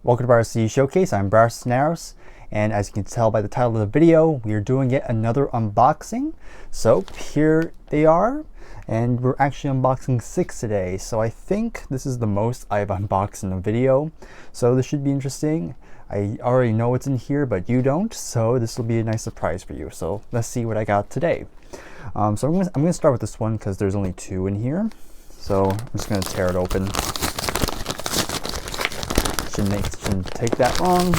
Welcome to Bryer CD Showcase. I'm Bryer, and as you can tell by the title of the video, we are doing yet another unboxing. So here they are, and we're actually unboxing 6 today. So I think this is the most I've unboxed in a video. So this should be interesting. I already know what's in here, but you don't. So this will be a nice surprise for you. So let's see what I got today. So I'm gonna start with this one because there's only 2 in here. So I'm just gonna tear it open. Shouldn't take that long.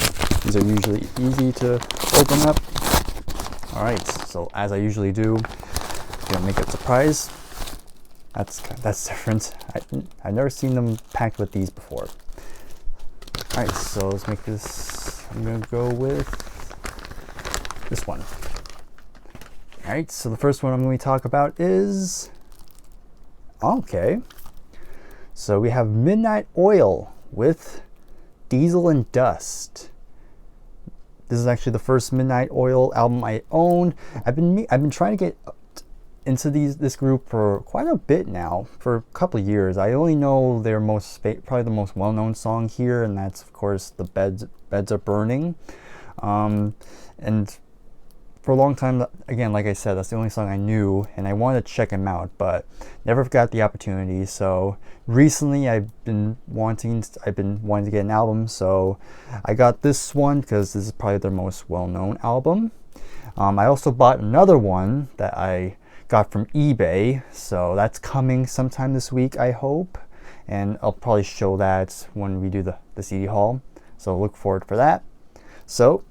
These are usually easy to open up. Alright, so as I usually do, gonna make a surprise. That's different. I've never seen them packed with these before. Alright, so let's make this. I'm gonna go with this one. Alright, so the first one I'm going to talk about is, okay, so we have Midnight Oil with Diesel and Dust. This is actually the first Midnight Oil album I own. I've been trying to get into this group for quite a bit now, for a couple of years. I only know their probably the most well-known song here, and that's of course the Beds Are Burning. And for a long time, again, like I said, that's the only song I knew, and I wanted to check him out, but never got the opportunity. So recently, I've been wanting to get an album, so I got this one because this is probably their most well-known album. I also bought another one that I got from eBay, so that's coming sometime this week, I hope, and I'll probably show that when we do the CD haul. So look forward for that. So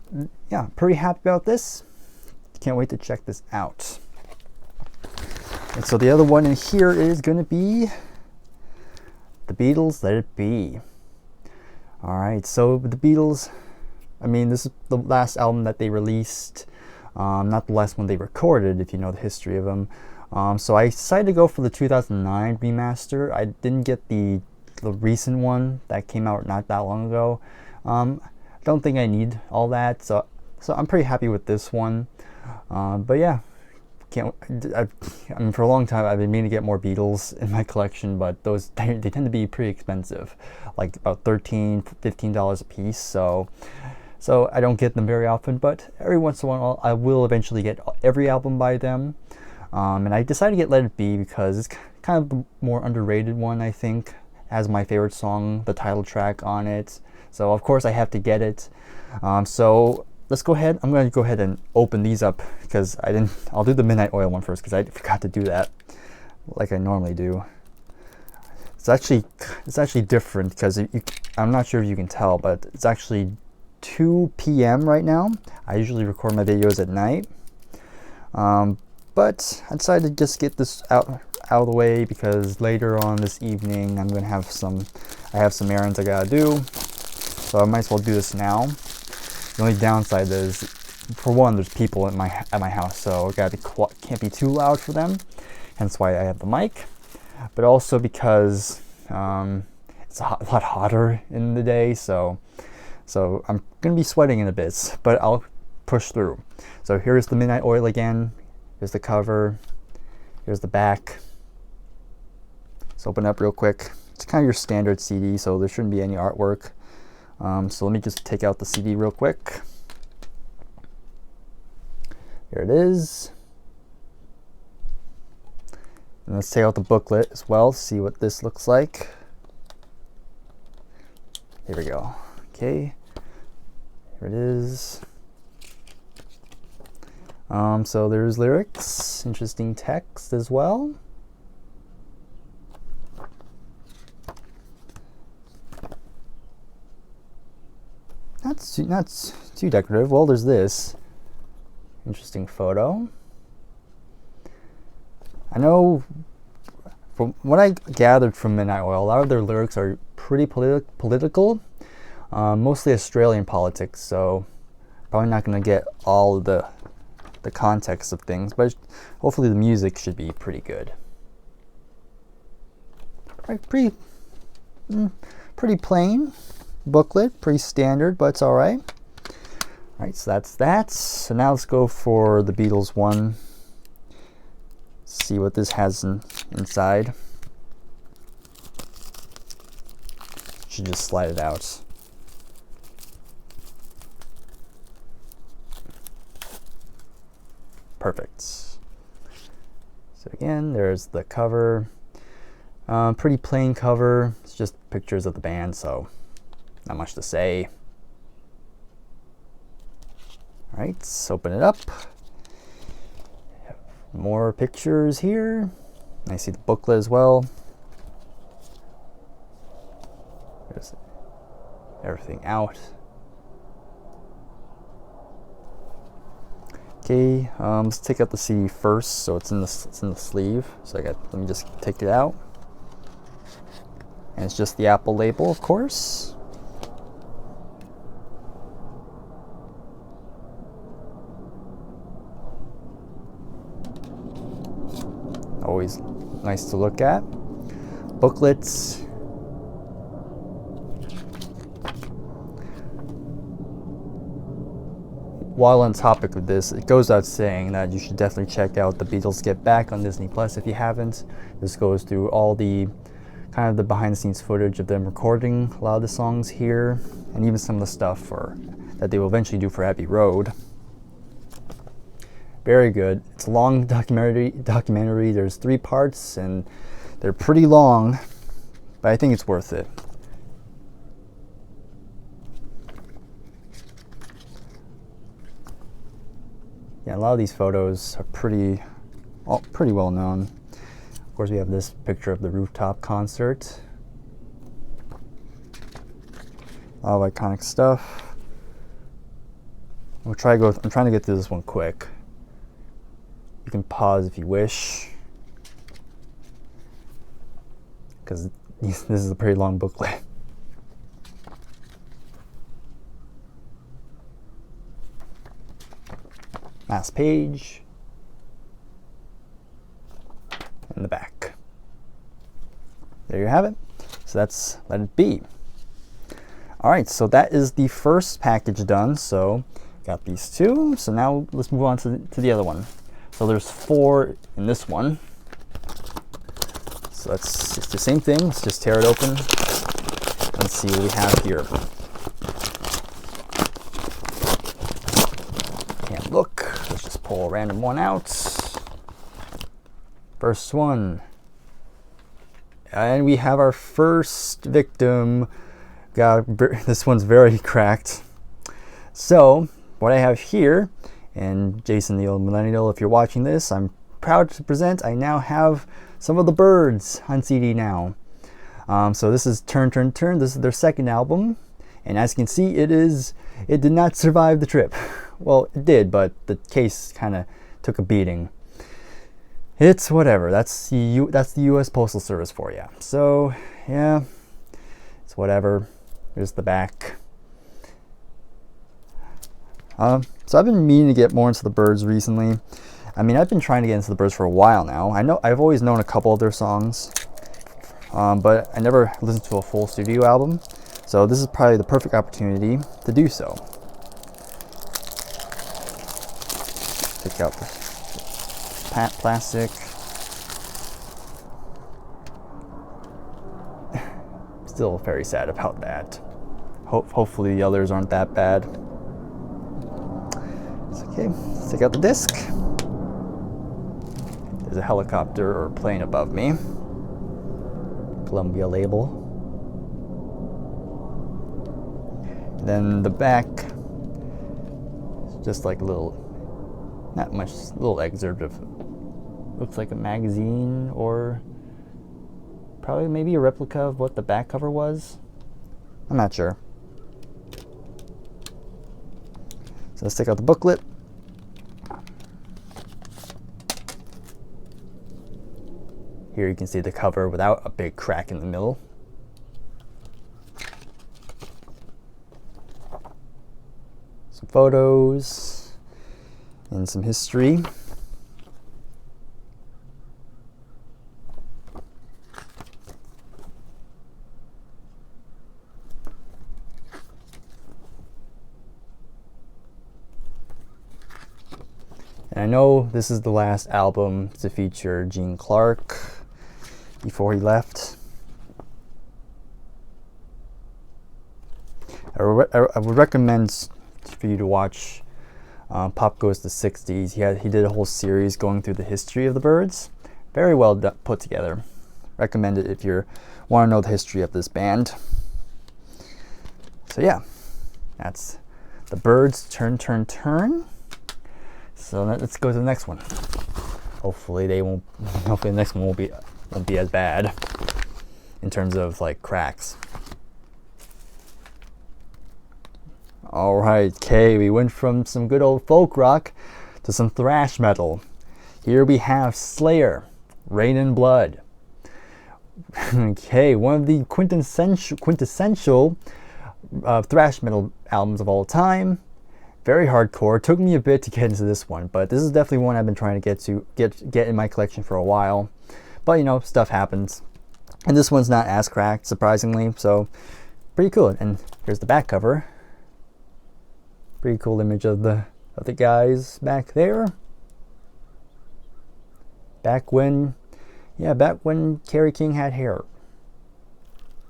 yeah, pretty happy about this. Can't wait to check this out. And so the other one in here is going to be the Beatles, Let It Be. Alright, so the Beatles, I mean, this is the last album that they released, not the last one they recorded, if you know the history of them. So I decided to go for the 2009 remaster. I didn't get the recent one that came out not that long ago. I don't think I need all that, so I'm pretty happy with this one. But yeah, I mean, for a long time I've been meaning to get more Beatles in my collection, but they tend to be pretty expensive, like about $13–15 a piece. So I don't get them very often, but every once in a while I will eventually get every album by them. And I decided to get Let It Be because it's kind of the more underrated one, I think. It has my favorite song, the title track, on it. So of course I have to get it. So let's go ahead. I'm going to go ahead and open these up because I'll do the Midnight Oil one first because I forgot to do that like I normally do. It's actually different because I'm not sure if you can tell, but it's actually 2 p.m. right now. I usually record my videos at night, but I decided to just get this out of the way because later on this evening I have some errands I gotta do, so I might as well do this now. The only downside is, for one, there's people at my house, so can't be too loud for them. Hence why I have the mic. But also because it's a lot hotter in the day, so I'm gonna be sweating in a bit, but I'll push through. So here's the Midnight Oil again. Here's the cover. Here's the back. Let's open up real quick. It's kind of your standard CD, so there shouldn't be any artwork. So let me just take out the CD real quick. Here it is. And let's take out the booklet as well, see what this looks like. Here we go. Okay. Here it is. So there's lyrics, interesting text as well. Not too decorative. Well, there's this interesting photo. I know from what I gathered from Midnight Oil, a lot of their lyrics are pretty political, mostly Australian politics. So probably not going to get all of the context of things, but hopefully the music should be pretty good. Right, pretty plain booklet, pretty standard, but it's all right. All right, so that's that. So now let's go for the Beatles one. See what this has inside. Should just slide it out. Perfect. So again, there's the cover. Pretty plain cover. It's just pictures of the band, so not much to say. All right, let's open it up. More pictures here. I see the booklet as well. There's everything out. Okay, let's take out the CD first. So it's in the sleeve. So let me just take it out. And it's just the Apple label, of course. Always nice to look at. Booklets. While on topic of this, it goes out saying that you should definitely check out The Beatles Get Back on Disney Plus if you haven't. This goes through all the kind of the behind the scenes footage of them recording a lot of the songs here, and even some of the stuff that they will eventually do for Abbey Road. Very good. It's a long documentary. There's 3 parts and they're pretty long, but I think it's worth it. Yeah, a lot of these photos are pretty well known. Of course, we have this picture of the rooftop concert. A lot of iconic stuff. I'm trying to get through this one quick. You can pause if you wish, because this is a pretty long booklet. Last page. In the back. There you have it. So that's Let It Be. All right, so that is the first package done. So got these 2. So now let's move on to the other one. So there's 4 in this one. So it's the same thing. Let's just tear it open and see what we have here. Can't look. Let's just pull a random one out. First one. And we have our first victim. God, this one's very cracked. So what I have here, and Jason the Old Millennial, if you're watching this, I'm proud to present, I now have some of the Byrds on CD now. So this is Turn, Turn, Turn. This is their second album. And as you can see, it did not survive the trip. Well, it did, but the case kind of took a beating. It's whatever. That's the U.S. Postal Service for you. So yeah, it's whatever. Here's the back. So I've been meaning to get more into the Byrds recently. I mean, I've been trying to get into the Byrds for a while now. I've always known a couple of their songs, but I never listened to a full studio album. So this is probably the perfect opportunity to do so. Take out the plastic. Still very sad about that. Hopefully the others aren't that bad. It's okay. Let's take out the disc. There's a helicopter or plane above me. Columbia label. Then the back, just like a little, not much, little excerpt of, looks like a magazine or probably maybe a replica of what the back cover was. I'm not sure. So let's take out the booklet. Here you can see the cover without a big crack in the middle. Some photos and some history. And I know this is the last album to feature Gene Clark before he left. I would recommend for you to watch Pop Goes to 60s. He did a whole series going through the history of the Byrds. Very well put together. Recommend it if you want to know the history of this band. So yeah, that's the Byrds Turn Turn Turn. So let's go to the next one. Hopefully the next one won't be as bad in terms of like cracks. Alright, okay, we went from some good old folk rock to some thrash metal. Here we have Slayer, Rain and Blood. Okay, one of the quintessential thrash metal albums of all time. Very hardcore. Took me a bit to get into this one, but this is definitely one I've been trying to get in my collection for a while. But you know, stuff happens. And this one's not as cracked, surprisingly, so pretty cool. And here's the back cover. Pretty cool image of the guys back there. Back when Kerry King had hair.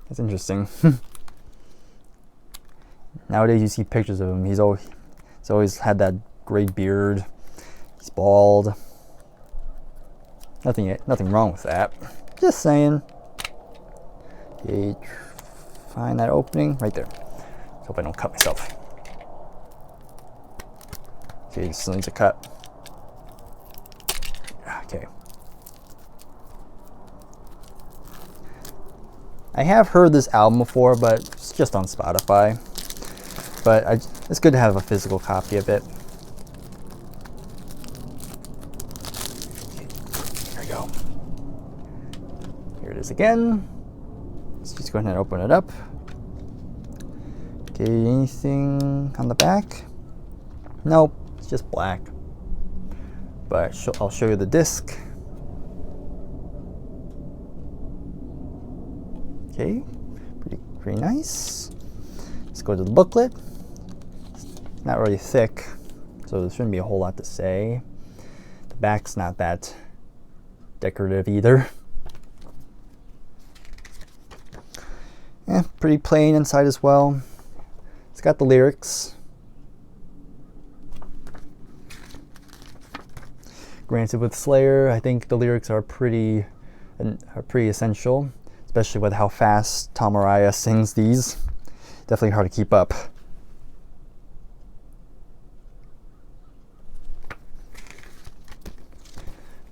That's interesting. Nowadays you see pictures of him. He's always had that great beard. He's bald. Nothing wrong with that. Just saying. Okay, find that opening right there. Hope I don't cut myself. Okay, still needs a cut. Okay. I have heard this album before, but it's just on Spotify. But it's good to have a physical copy of it. Okay, here we go. Here it is again. Let's just go ahead and open it up. Okay, anything on the back? Nope. Just black, but I'll show you the disc. Okay, pretty nice. Let's go to the booklet. It's not really thick, so there shouldn't be a whole lot to say. The back's not that decorative either. Pretty plain inside as well. It's got the lyrics. Granted, with Slayer, I think the lyrics are pretty essential, especially with how fast Tom Araya sings these. Definitely hard to keep up.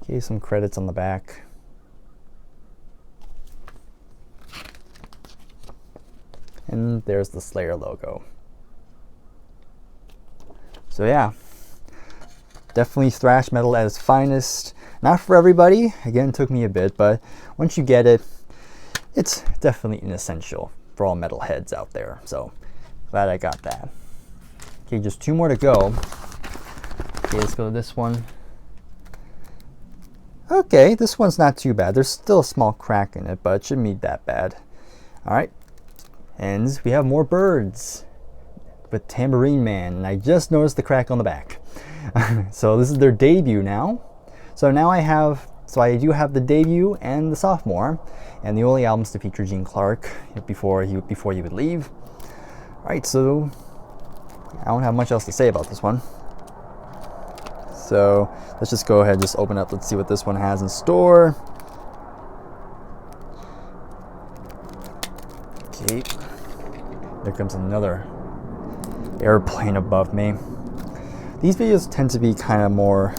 Okay, some credits on the back. And there's the Slayer logo. So yeah. Definitely thrash metal at its finest. Not for everybody. Again, it took me a bit, but once you get it, it's definitely an essential for all metalheads out there. So glad I got that. Okay, just 2 more to go. Okay, let's go to this one. Okay, this one's not too bad. There's still a small crack in it, but it shouldn't be that bad. All right, and we have more Byrds with Tambourine Man, and I just noticed the crack on the back. So this is their debut now. So I do have the debut and the sophomore, and the only albums to feature Gene Clark before he would leave. All right, so I don't have much else to say about this one. So let's just go ahead and just open up. Let's see what this one has in store. Okay, there comes another airplane above me. These videos tend to be kind of more,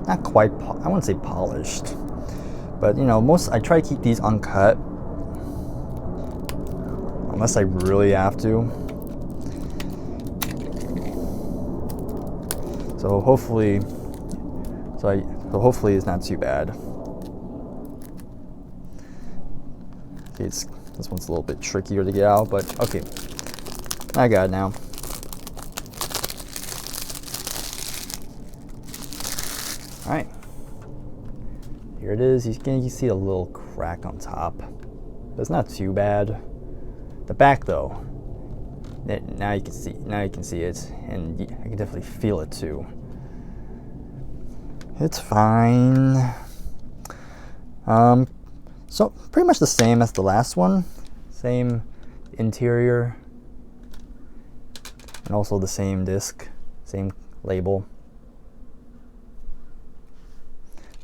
not quite, I wouldn't say polished, but you know, I try to keep these uncut, unless I really have to. So hopefully it's not too bad. Okay, this one's a little bit trickier to get out, but okay, I got it now. All right, here it is. You can see a little crack on top, but it's not too bad. The back though, now you can see it, and I can definitely feel it too. It's fine. So pretty much the same as the last one, same interior, and also the same disc, same label.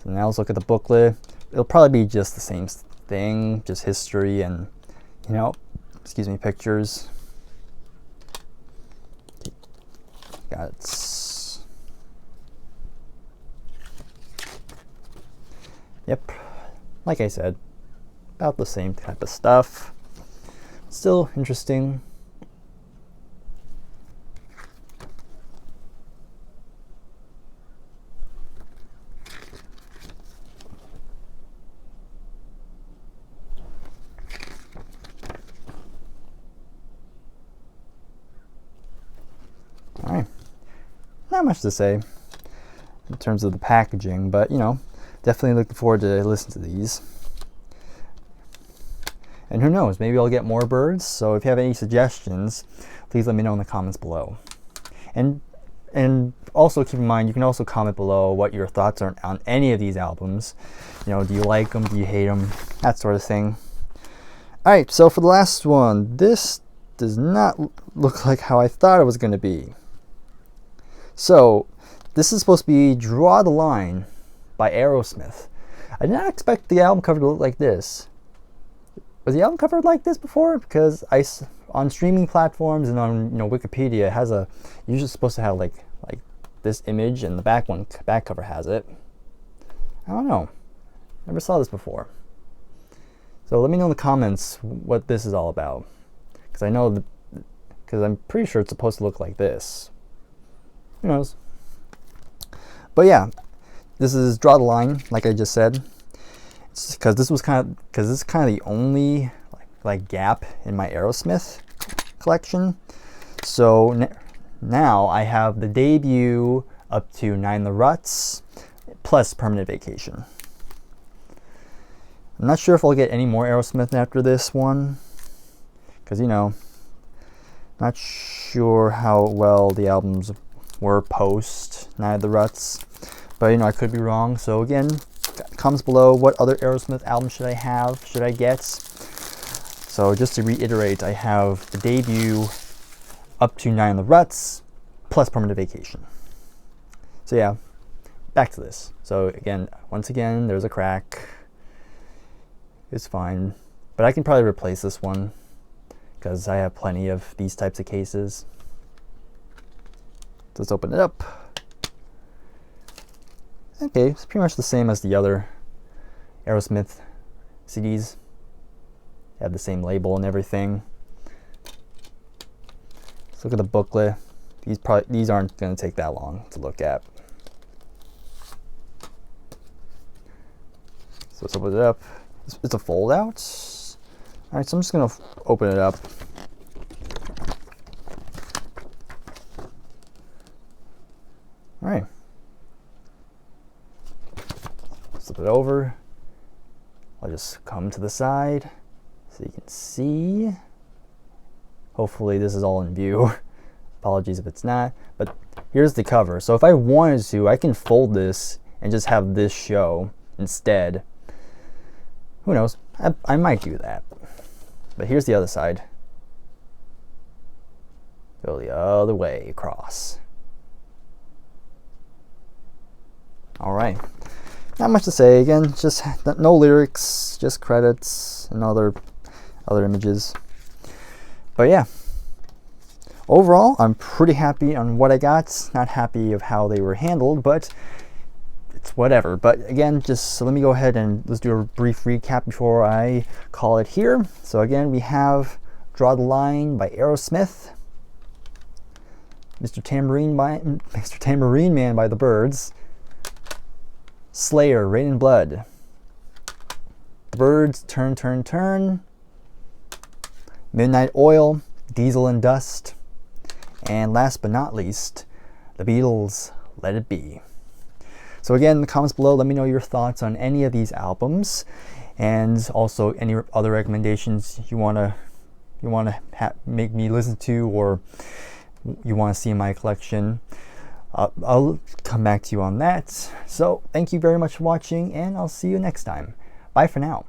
So now let's look at the booklet. It'll probably be just the same thing, just history and, excuse me, pictures. Got it. Yep, like I said, about the same type of stuff. Still interesting. All right, not much to say in terms of the packaging, but definitely looking forward to listening to these. And who knows, maybe I'll get more Byrds. So if you have any suggestions, please let me know in the comments below. And also keep in mind, you can also comment below what your thoughts are on any of these albums. Do you like them? Do you hate them? That sort of thing. All right, so for the last one, this does not look like how I thought it was going to be. So this is supposed to be Draw the Line by Aerosmith. I did not expect the album cover to look like this. Was the album cover like this before? Because on streaming platforms and on Wikipedia, it has usually supposed to have like this image, and the back cover has it. I don't know. Never saw this before. So let me know in the comments what this is all about, because I'm pretty sure it's supposed to look like this. Who knows? But yeah, this is Draw the Line, like I just said. Because this is kind of the only like gap in my Aerosmith collection. So now I have the debut up to 9 the Ruts plus Permanent Vacation. I'm not sure if I'll get any more Aerosmith after this one, because not sure how well the albums were post 9 the Ruts, but I could be wrong. So again, comments below, what other Aerosmith album should I get? So just to reiterate, I have the debut up to 9 the Ruts plus Permanent Vacation. So yeah, back to this. So once again, there's a crack. It's fine, but I can probably replace this one because I have plenty of these types of cases. Let's open it up. Okay, it's pretty much the same as the other Aerosmith CDs. They have the same label and everything. Let's look at the booklet. These aren't going to take that long to look at. So let's open it up. It's a fold out. All right, so I'm just going to open it up. All right. Flip it over. I'll just come to the side so you can see. Hopefully this is all in view. Apologies if it's not, but here's the cover. So if I wanted to, I can fold this and just have this show instead. Who knows? I might do that. But here's the other side. Go the other way across. All right. Not much to say. Again, just no lyrics, just credits and other images. But yeah, overall, I'm pretty happy on what I got. Not happy of how they were handled, but it's whatever. But again, just let me go ahead and let's do a brief recap before I call it here. So again, we have Draw the Line by Aerosmith, Mr. Tambourine Man by the Byrds, Slayer, Rain and Blood, the Byrds, Turn, Turn, Turn, Midnight Oil, Diesel and Dust, and last but not least, the Beatles, Let It Be. So again, in the comments below, let me know your thoughts on any of these albums, and also any other recommendations you want to make me listen to, or you want to see in my collection. I'll come back to you on that. So thank you very much for watching, and I'll see you next time. Bye for now.